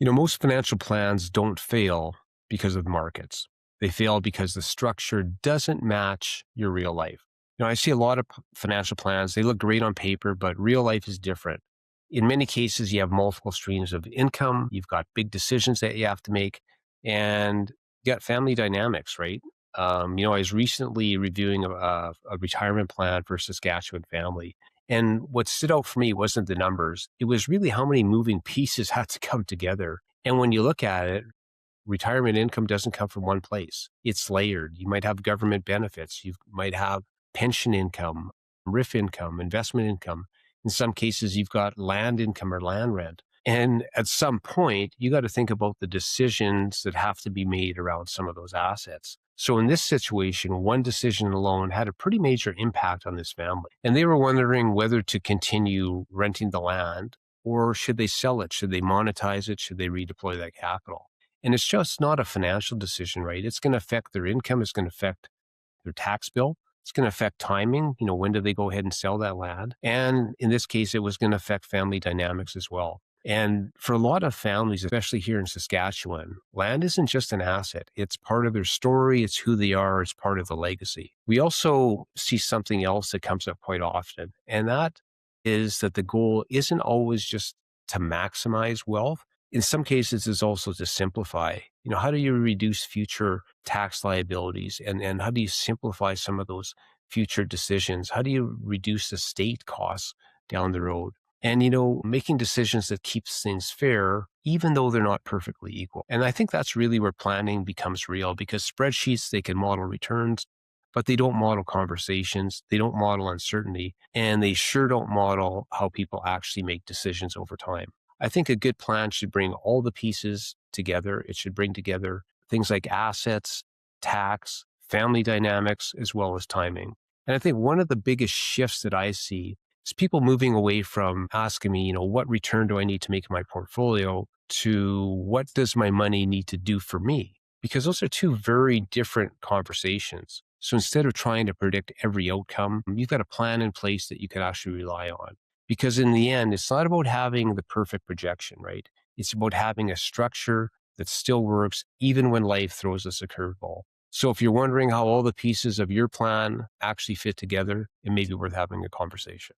Most financial plans don't fail because of the markets. They fail because the structure doesn't match your real life. I see a lot of financial plans. They look great on paper, but real life is different. In many cases, you have multiple streams of income. You've got big decisions that you have to make, and you got family dynamics, right? I was recently reviewing a retirement plan for a Saskatchewan family. And what stood out for me wasn't the numbers. It was really how many moving pieces had to come together. And when you look at it, retirement income doesn't come from one place. It's layered. You might have government benefits. You might have pension income, RIF income, investment income. In some cases, you've got land income or land rent. And at some point, you got to think about the decisions that have to be made around some of those assets. So in this situation, one decision alone had a pretty major impact on this family. And they were wondering whether to continue renting the land or should they sell it? Should they monetize it? Should they redeploy that capital? And it's just not a financial decision, right? It's going to affect their income. It's going to affect their tax bill. It's going to affect timing. When do they go ahead and sell that land? And in this case, it was going to affect family dynamics as well. And for a lot of families, especially here in Saskatchewan, land isn't just an asset. It's part of their story. It's who they are. It's part of the legacy. We also see something else that comes up quite often, and that is that the goal isn't always just to maximize wealth. In some cases, it's also to simplify. How do you reduce future tax liabilities and how do you simplify some of those future decisions? How do you reduce estate costs down the road? And, making decisions that keeps things fair, even though they're not perfectly equal. And I think that's really where planning becomes real because spreadsheets, they can model returns, but they don't model conversations. They don't model uncertainty, and they sure don't model how people actually make decisions over time. I think a good plan should bring all the pieces together. It should bring together things like assets, tax, family dynamics, as well as timing. And I think one of the biggest shifts that I see is people moving away from asking me, what return do I need to make in my portfolio to what does my money need to do for me? Because those are two very different conversations. So instead of trying to predict every outcome, you've got a plan in place that you can actually rely on. Because in the end, it's not about having the perfect projection, right? It's about having a structure that still works even when life throws us a curveball. So if you're wondering how all the pieces of your plan actually fit together, it may be worth having a conversation.